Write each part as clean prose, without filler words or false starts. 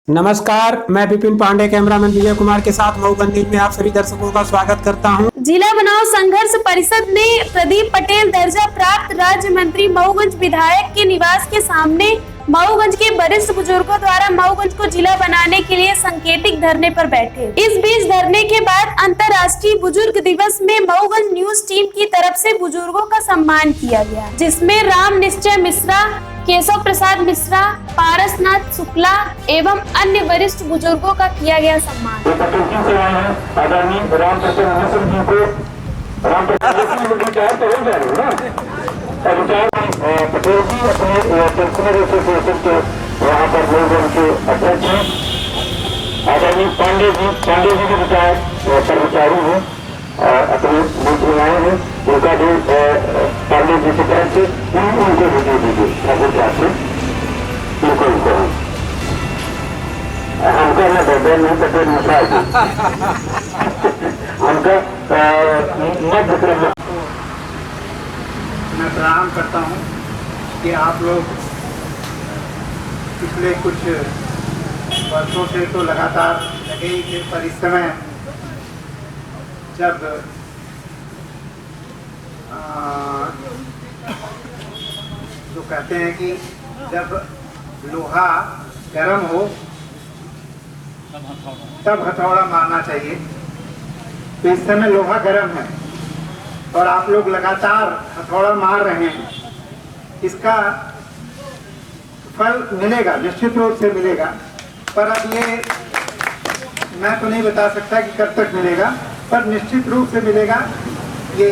नमस्कार, मैं विपिन पांडे कैमरामैन विजय कुमार के साथ मऊगंज न्यूज में आप सभी दर्शकों का स्वागत करता हूं। जिला बनाओ संघर्ष परिषद ने प्रदीप पटेल दर्जा प्राप्त राज्य मंत्री मऊगंज विधायक के निवास के सामने मऊगंज के वरिष्ठ बुजुर्गों द्वारा मऊगंज को जिला बनाने के लिए सांकेतिक धरने पर बैठे। इस बीच धरने के बाद अंतर्राष्ट्रीय बुजुर्ग दिवस में मऊगंज न्यूज टीम की तरफ से बुजुर्गों का सम्मान किया गया, जिसमें राम निश्चय मिश्रा, केशव प्रसाद मिश्रा, पारसनाथ शुक्ला एवं अन्य वरिष्ठ बुजुर्गों का किया गया सम्मान। पटेल जी अपने पेंशनर एसोसिएशन के यहाँ पर मऊगंज के अध्यक्ष हैं। आदरणीय पांडे जी के विधायक कर्मचारी हैं और अपने मंत्री आए हैं, उनका भी पांडे जी से तरफ से उनको भी दे दीजिए से उनको हमको न बदल नहीं पटेल मिसाल उनका मध्य क्रम मैं प्रणाम करता हूं कि आप लोग पिछले कुछ वर्षों से तो लगातार लगे ही थे, पर इस समय जब जो कहते हैं कि जब लोहा गर्म हो तब हथौड़ा मारना चाहिए, तो इस समय लोहा गर्म है और आप लोग लगातार हथौड़ा मार रहे हैं। इसका फल मिलेगा, निश्चित रूप से मिलेगा, पर अब ये मैं तो नहीं बता सकता कि कब तक मिलेगा, पर निश्चित रूप से मिलेगा। ये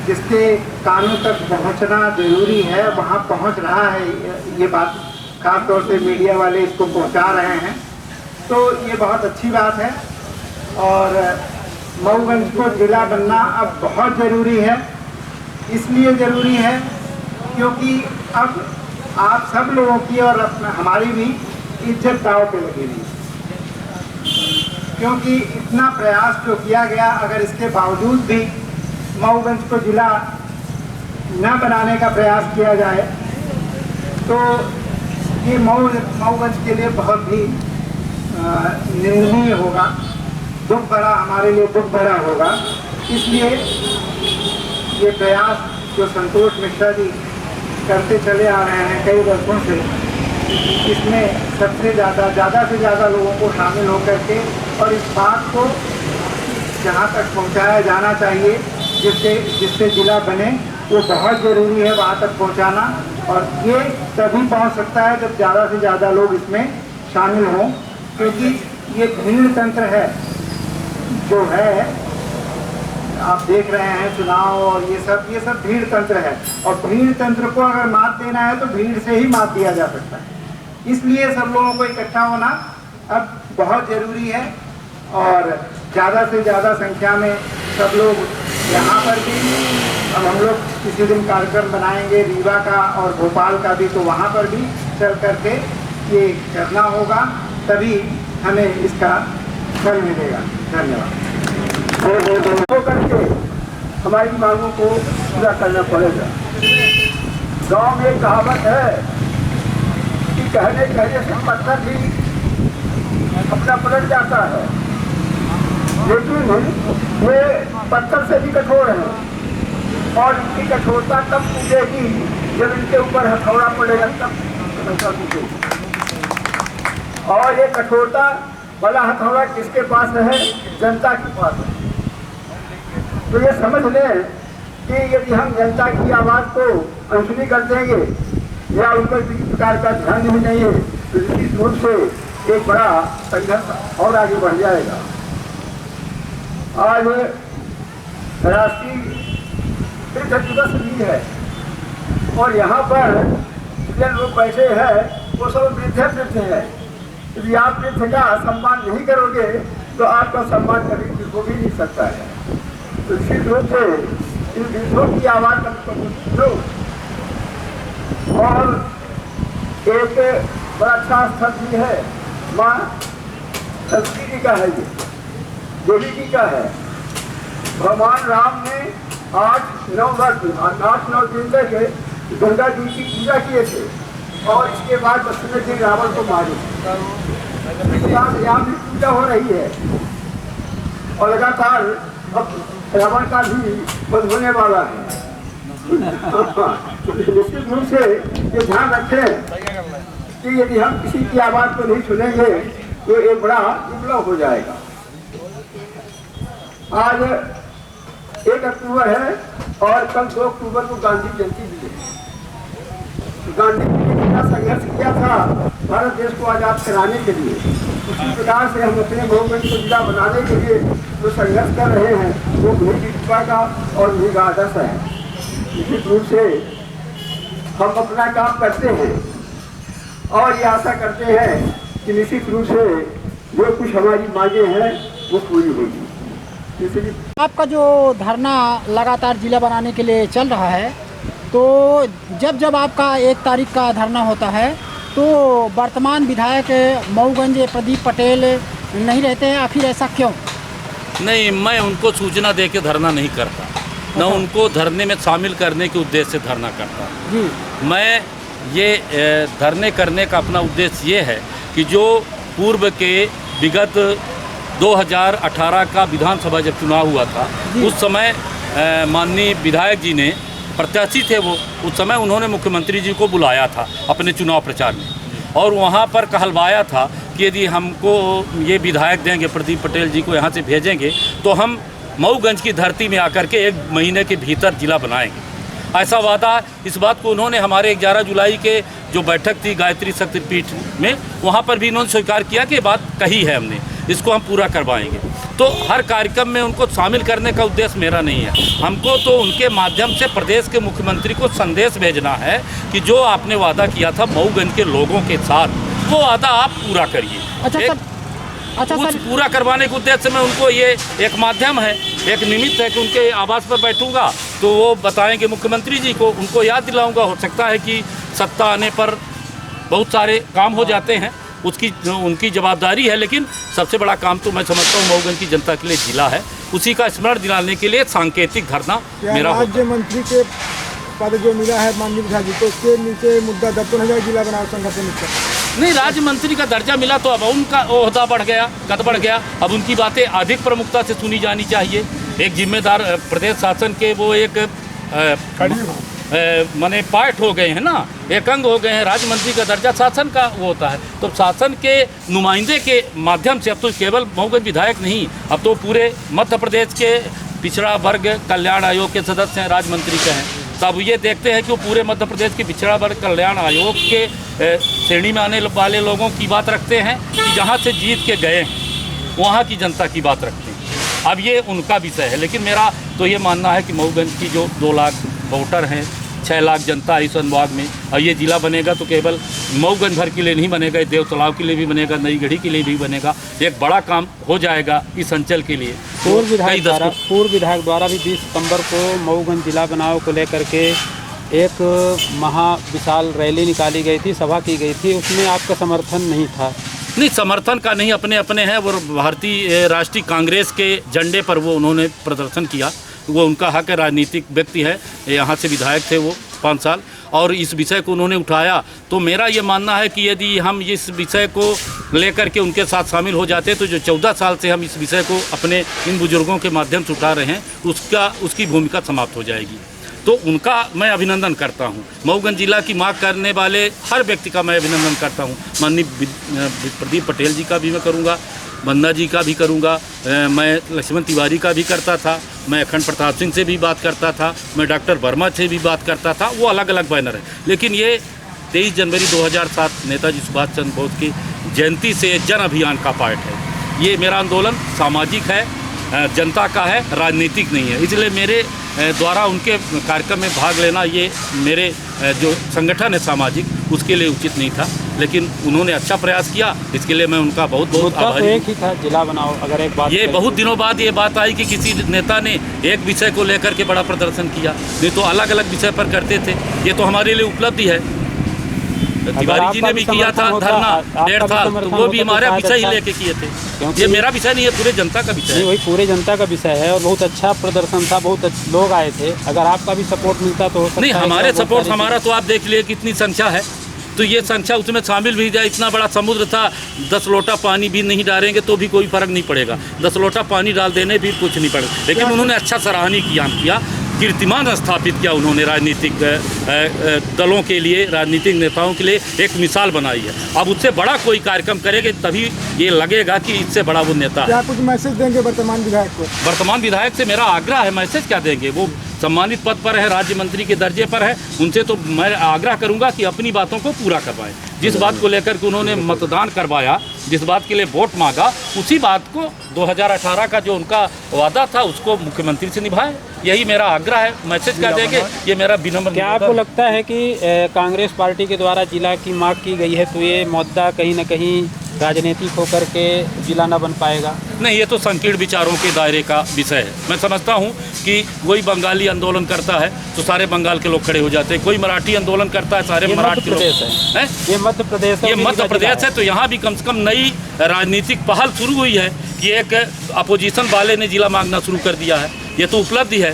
जिसके कानों तक पहुंचना जरूरी है वहां पहुंच रहा है, ये बात खास तौर से मीडिया वाले इसको पहुंचा रहे हैं, तो ये बहुत अच्छी बात है। और मऊगंज को जिला बनना अब बहुत ज़रूरी है। इसलिए ज़रूरी है क्योंकि अब आप सब लोगों की और हमारी भी इज्जत दांव पे लगी हुई है, क्योंकि इतना प्रयास जो किया गया, अगर इसके बावजूद भी मऊगंज को जिला न बनाने का प्रयास किया जाए तो ये मऊगंज के लिए बहुत ही निंदनीय होगा, दुख भरा, हमारे लिए दुख भरा होगा। इसलिए ये प्रयास जो संतोष मिश्रा जी करते चले आ रहे हैं कई वर्षों से, इसमें सबसे ज़्यादा से ज़्यादा लोगों को शामिल होकर के और इस बात को जहाँ तक पहुँचाया जाना चाहिए जिससे जिला बने, वो बहुत ज़रूरी है वहाँ तक पहुँचाना। और ये तभी पहुँच सकता है जब ज़्यादा से ज़्यादा लोग इसमें शामिल हों, क्योंकि ये भीड़ तंत्र है जो है, आप देख रहे हैं चुनाव और ये सब भीड़ तंत्र है, और भीड़ तंत्र को अगर मात देना है तो भीड़ से ही मात दिया जा सकता है। इसलिए सब लोगों को इकट्ठा होना अब बहुत ज़रूरी है और ज़्यादा से ज़्यादा संख्या में सब लोग यहाँ पर भी, अब हम लोग किसी दिन कार्यक्रम बनाएंगे रीवा का और भोपाल का भी, तो वहाँ पर भी चल करके ये करना होगा, तभी हमें इसका फल मिलेगा। धन्यवाद। करके हमारी मांगों को पूरा करना पड़ेगा। गांव में कहावत है कि कहने से पत्थर भी अपना पलट जाता है, लेकिन वे पत्थर से भी कठोर हैं और इनकी कठोरता तब टूटेगी जब इनके ऊपर हथौड़ा पड़ेगा, तब टूटेगी। और ये कठोरता वाला हथौड़ा किसके पास है? जनता के पास है। तो ये समझ लें कि यदि हम जनता की आवाज़ को अनसुनी कर देंगे या उन पर किसी प्रकार का ध्यान ही नहीं है, तो निश्चित रूप से एक बड़ा संघर्ष और आगे बढ़ जाएगा। आज राष्ट्रीय तीर्थ दिवस भी है और यहाँ पर जितने लोग बैठे हैं वो सब वृद्ध हैं। यदि आप तीर्थ का सम्मान नहीं करोगे तो आपका सम्मान कभी हो भी नहीं सकता है। तो निश्चित रूप से इन वृद्धों की आवाज़ सुनो। और एक बड़ा अच्छा स्थल भी है, माँ सरस्वती जी का है, ये देवी जी का है। भगवान राम ने 8-9 दिन तक गंगा जी की पूजा किए थे और इसके बाद दशरथ जी रावण को मारे। यहाँ भी पूजा हो रही है और लगातार अब रावण का भी वध होने वाला है। निश्चित रूप से ये ध्यान रखें कि यदि हम किसी की आवाज को नहीं सुनेंगे तो एक बड़ा विप्लव हो जाएगा। आज 1 अक्टूबर है और कल 2 अक्टूबर को गांधी जयंती भी है। गांधी जी ने कितना संघर्ष किया था भारत देश को आजाद कराने के लिए, उसी प्रकार से हम अपने मऊगंज को जिला बनाने के लिए जो संघर्ष कर रहे हैं वो उन्हीं की कृपा का और उन्हीं का आदर्श है। निश्चित रूप से हम अपना काम करते हैं और ये आशा करते हैं कि निश्चित रूप से जो कुछ हमारी मांगे हैं वो पूरी होगी। आपका जो धरना लगातार जिला बनाने के लिए चल रहा है, तो जब जब आपका 1 तारीख का धरना होता है तो वर्तमान विधायक मऊगंज प्रदीप पटेल नहीं रहते हैं, आखिर ऐसा क्यों? नहीं, मैं उनको सूचना दे के धरना नहीं करता, न उनको धरने में शामिल करने के उद्देश्य से धरना करता जी। मैं ये धरने करने का अपना उद्देश्य ये है कि जो पूर्व के विगत 2018 का विधानसभा जब चुनाव हुआ था उस समय माननीय विधायक जी ने, प्रत्याशी थे वो, उस समय उन्होंने मुख्यमंत्री जी को बुलाया था अपने चुनाव प्रचार में और वहाँ पर कहलवाया था कि यदि हमको ये विधायक देंगे, प्रदीप पटेल जी को यहाँ से भेजेंगे तो हम मऊगंज की धरती में आकर के 1 महीने के भीतर जिला बनाएंगे। ऐसा वादा, इस बात को उन्होंने हमारे 11 जुलाई के जो बैठक थी गायत्री शक्तिपीठ में, वहाँ पर भी इन्होंने स्वीकार किया कि बात कही है हमने, इसको हम पूरा करवाएंगे। तो हर कार्यक्रम में उनको शामिल करने का उद्देश्य मेरा नहीं है। हमको तो उनके माध्यम से प्रदेश के मुख्यमंत्री को संदेश भेजना है कि जो आपने वादा किया था मऊगंज के लोगों के साथ, वो वादा आप पूरा करिए। अच्छा कुछ सर, पूरा करवाने के उद्देश्य में उनको ये एक माध्यम है, एक निमित्त है कि उनके आवास पर बैठूंगा तो वो बताएंगे मुख्यमंत्री जी को, उनको याद दिलाऊंगा। हो सकता है कि सत्ता आने पर बहुत सारे काम हो जाते हैं, उसकी उनकी जवाबदारी है, लेकिन सबसे बड़ा काम तो मैं समझता हूँ मऊगंज की जनता के लिए जिला है, उसी का स्मरण दिलाने के लिए सांकेतिक धरना मेरा होगा। राज्य मंत्री के पद जो मिला है माननीय विधायक जी को, उसके नीचे मुद्दा दब तो नहीं जाएगा जिला बनाओ संगठन में? नहीं, राज्य मंत्री का दर्जा मिला तो अब उनका ओहदा बढ़ गया, कद बढ़ गया, अब उनकी बातें अधिक प्रमुखता से सुनी जानी चाहिए। एक जिम्मेदार प्रदेश शासन के वो एक माने पार्ट हो गए हैं ना, एक अंग हो गए हैं। राज्य मंत्री का दर्जा शासन का वो होता है, तो शासन के नुमाइंदे के माध्यम से अब तो केवल मऊगंज विधायक नहीं, अब तो पूरे मध्य प्रदेश के पिछड़ा वर्ग कल्याण आयोग के सदस्य हैं, राज्य मंत्री के हैं। तब ये देखते हैं कि वो पूरे मध्य प्रदेश के पिछड़ा वर्ग कल्याण आयोग के श्रेणी में आने वाले लोगों की बात रखते हैं कि जहाँ से जीत के गए हैं वहाँ की जनता की बात रखते हैं। अब ये उनका विषय है, लेकिन मेरा तो ये मानना है कि मऊगंज की जो 2 लाख वोटर हैं, 6 लाख जनता है इस अनुभाग में, और ये जिला बनेगा तो केवल मऊगंज भर के लिए नहीं बनेगा, देव तालाब के लिए भी बनेगा, नई गढ़ी के लिए भी बनेगा। एक बड़ा काम हो जाएगा इस अंचल के लिए। पूर्व विधायक द्वारा भी 20 सितंबर को मऊगंज जिला बनाओ को लेकर के एक महाविशाल रैली निकाली गई थी, सभा की गई थी, उसमें आपका समर्थन नहीं था? नहीं, समर्थन का नहीं, अपने अपने हैं। वो भारतीय राष्ट्रीय कांग्रेस के झंडे पर वो उन्होंने प्रदर्शन किया, वो उनका हक है, राजनीतिक व्यक्ति है, यहाँ से विधायक थे वो 5 साल, और इस विषय को उन्होंने उठाया। तो मेरा ये मानना है कि यदि हम इस विषय को लेकर के उनके साथ शामिल हो जाते तो जो 14 साल से हम इस विषय को अपने इन बुजुर्गों के माध्यम से उठा रहे हैं उसकी भूमिका समाप्त हो जाएगी। तो उनका मैं अभिनंदन करता हूं। मऊगंज जिला की मांग करने वाले हर व्यक्ति का मैं अभिनंदन करता हूं। माननीय प्रदीप पटेल जी का भी मैं करूंगा, बंदा जी का भी करूंगा, मैं लक्ष्मण तिवारी का भी करता था, मैं अखंड प्रताप सिंह से भी बात करता था, मैं डॉक्टर वर्मा से भी बात करता था। वो अलग अलग बैनर है, लेकिन ये 23 जनवरी 2007 नेताजी सुभाष चंद्र बोस की जयंती से जन अभियान का पार्ट है। ये मेरा आंदोलन सामाजिक है, जनता का है, राजनीतिक नहीं है। इसलिए मेरे द्वारा उनके कार्यक्रम में भाग लेना ये मेरे जो संगठन है सामाजिक, उसके लिए उचित नहीं था, लेकिन उन्होंने अच्छा प्रयास किया, इसके लिए मैं उनका बहुत बहुत आभारी। एक ही था, जिला बनाओ। अगर एक बात ये बहुत दिनों बाद ये बात आई कि किसी नेता ने एक विषय को लेकर के बड़ा प्रदर्शन किया, नहीं तो अलग अलग विषय पर करते थे। ये तो हमारे लिए उपलब्धि है। तिवारी जी ने भी किया था धरना 1.5 साल, तो वो भी हमारा विषय ही लेके किए थे। ये मेरा विषय नहीं है, पूरे जनता का विषय है। वही पूरे जनता का विषय है, और बहुत अच्छा प्रदर्शन था, बहुत लोग आए थे। अगर आपका भी सपोर्ट मिलता तो हो सकता नहीं, हमारे सपोर्ट हमारा तो आप देख लिए कितनी संख्या है, तो ये संख्या उसमें शामिल भी जाए। इतना बड़ा समुद्र था, 10 लोटा पानी भी नहीं डालेंगे तो भी कोई फर्क नहीं पड़ेगा, 10 लोटा पानी डाल देने भी कुछ नहीं पड़ेगा। लेकिन उन्होंने अच्छा सराहनीय किया, कीर्तिमान स्थापित किया उन्होंने राजनीतिक दलों के लिए, राजनीतिक नेताओं के लिए एक मिसाल बनाई है। अब उससे बड़ा कोई कार्यक्रम करेंगे तभी ये लगेगा कि इससे बड़ा वो नेता है। क्या कुछ मैसेज देंगे वर्तमान विधायक को? वर्तमान विधायक से मेरा आग्रह है, मैसेज क्या देंगे, वो सम्मानित पद पर है, राज्य मंत्री के दर्जे पर है, उनसे तो मैं आग्रह करूंगा कि अपनी बातों को पूरा करवाएं। जिस बात को लेकर के उन्होंने मतदान करवाया, जिस बात के लिए वोट मांगा, उसी बात को 2018 का जो उनका वादा था उसको मुख्यमंत्री से निभाए, यही मेरा आग्रह है। मैसेज क्या देंगे, ये मेरा विनम्र। क्या आपको लगता है कि कांग्रेस पार्टी के द्वारा जिला की मांग की गई है तो ये मुद्दा कहीं न कहीं राजनीतिक होकर के जिला न बन पाएगा? नहीं, ये तो संकीर्ण विचारों के दायरे का विषय है। मैं समझता हूँ कि कोई बंगाली आंदोलन करता है तो सारे बंगाल के लोग खड़े हो जाते हैं, कोई मराठी आंदोलन करता है सारे मराठी के लोग हैं। ये मध्य प्रदेश है, ये मध्य प्रदेश है, तो यहाँ भी कम से कम नई राजनीतिक पहल शुरू हुई है कि एक अपोजिशन वाले ने जिला मांगना शुरू कर दिया है। ये तो उपलब्धि है,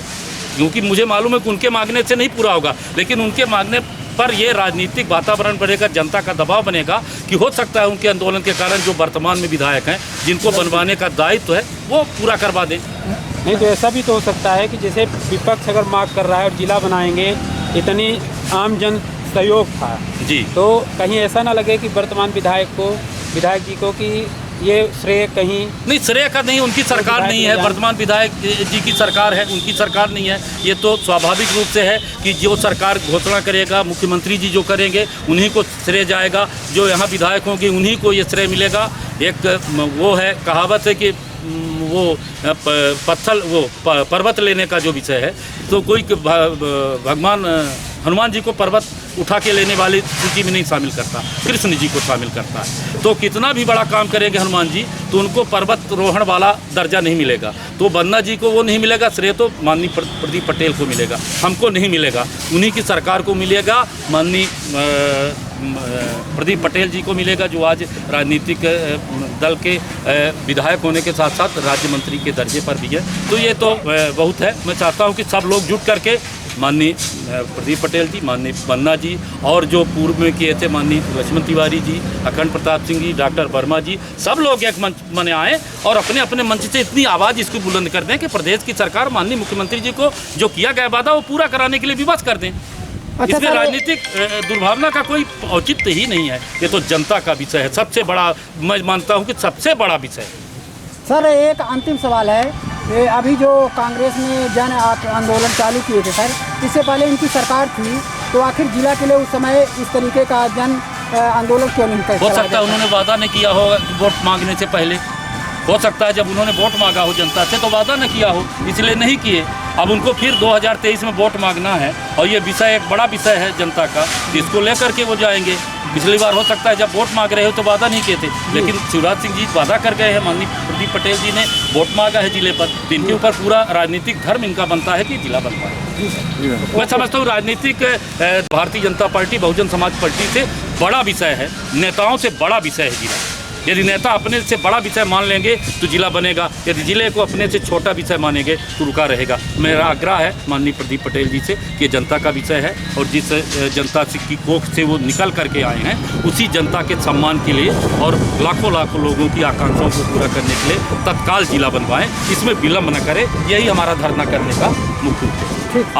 क्योंकि मुझे मालूम है कि उनके मांगने से नहीं पूरा होगा, लेकिन उनके मांगने पर ये राजनीतिक वातावरण बढ़ेगा, जनता का दबाव बनेगा कि हो सकता है उनके आंदोलन के कारण जो वर्तमान में विधायक हैं जिनको बनवाने का दायित्व है वो पूरा करवा दें। नहीं तो ऐसा भी तो हो सकता है कि जैसे विपक्ष अगर मांग कर रहा है और जिला बनाएंगे, इतनी आम जन सहयोग था जी, तो कहीं ऐसा ना लगे कि वर्तमान विधायक जी को कि ये श्रेय कहीं नहीं, श्रेय का नहीं, उनकी सरकार नहीं है, वर्तमान विधायक जी की सरकार है, उनकी सरकार नहीं है। ये तो स्वाभाविक रूप से है कि जो सरकार घोषणा करेगा, मुख्यमंत्री जी जो करेंगे उन्हीं को श्रेय जाएगा, जो यहाँ विधायक होंगे उन्हीं को ये श्रेय मिलेगा। एक वो है, कहावत है कि वो पर्वत लेने का जो विषय है, तो कोई भगवान हनुमान जी को पर्वत उठा के लेने वाली सूची में नहीं शामिल करता, कृष्ण जी को शामिल करता है। तो कितना भी बड़ा काम करेंगे हनुमान जी तो उनको पर्वतरोहण वाला दर्जा नहीं मिलेगा, तो बन्ना जी को वो नहीं मिलेगा, श्रेय तो माननीय प्रदीप पटेल को मिलेगा, हमको नहीं मिलेगा, उन्हीं की सरकार को मिलेगा, माननीय प्रदीप पटेल जी को मिलेगा, जो आज राजनीतिक दल के विधायक होने के साथ साथ राज्य मंत्री के दर्जे पर भी है। तो ये तो बहुत है। मैं चाहता हूँ कि सब लोग जुट करके, माननीय प्रदीप पटेल जी, माननीय बन्ना जी, और जो पूर्व में किए थे माननीय लक्ष्मण तिवारी जी, अखंड प्रताप सिंह जी, डॉक्टर वर्मा जी, सब लोग एक मंच में आए और अपने अपने मंच से इतनी आवाज़ इसको बुलंद कर दें कि प्रदेश की सरकार माननीय मुख्यमंत्री जी को जो किया गया वादा वो पूरा कराने के लिए विवश कर दें। इसमें राजनीतिक दुर्भावना का कोई औचित्य ही नहीं है, ये तो जनता का विषय है, सबसे बड़ा, मैं मानता हूँ कि सबसे बड़ा विषय है। सर एक अंतिम सवाल है, ये अभी जो कांग्रेस ने जन आंदोलन चालू किए थे सर, इससे पहले इनकी सरकार थी, तो आखिर जिला के लिए उस समय इस तरीके का जन आंदोलन क्यों नहीं कर? हो सकता है उन्होंने वादा नहीं किया हो वोट मांगने से पहले, हो सकता है जब उन्होंने वोट मांगा हो जनता से तो वादा न किया हो, इसलिए नहीं किए। अब उनको फिर 2023 में वोट मांगना है और ये विषय एक बड़ा विषय है जनता का, इसको लेकर के वो जाएंगे। पिछली बार हो सकता है जब वोट मांग रहे हो तो वादा नहीं किए थे, लेकिन शिवराज सिंह जी वादा कर गए हैं, माननीय प्रदीप पटेल जी ने वोट मांगा है जिले पर, तो इनके ऊपर पूरा राजनीतिक धर्म इनका बनता है कि जिला बन पाए। मैं समझता हूँ राजनीतिक भारतीय जनता पार्टी, बहुजन समाज पार्टी से बड़ा विषय है, नेताओं से बड़ा विषय है जिला। यदि नेता अपने से बड़ा विषय मान लेंगे तो जिला बनेगा, यदि जिले को अपने से छोटा विषय मानेंगे तो रुका रहेगा। मेरा आग्रह है माननीय प्रदीप पटेल जी से कि जनता का विषय है और जिस जनता की कोख से वो निकल करके आए हैं उसी जनता के सम्मान के लिए और लाखों लाखों लोगों की आकांक्षाओं को पूरा करने के लिए तत्काल जिला बनवाएं, इसमें विलम्ब न करें, यही हमारा धरना करने का मुख्य उद्देश्य है।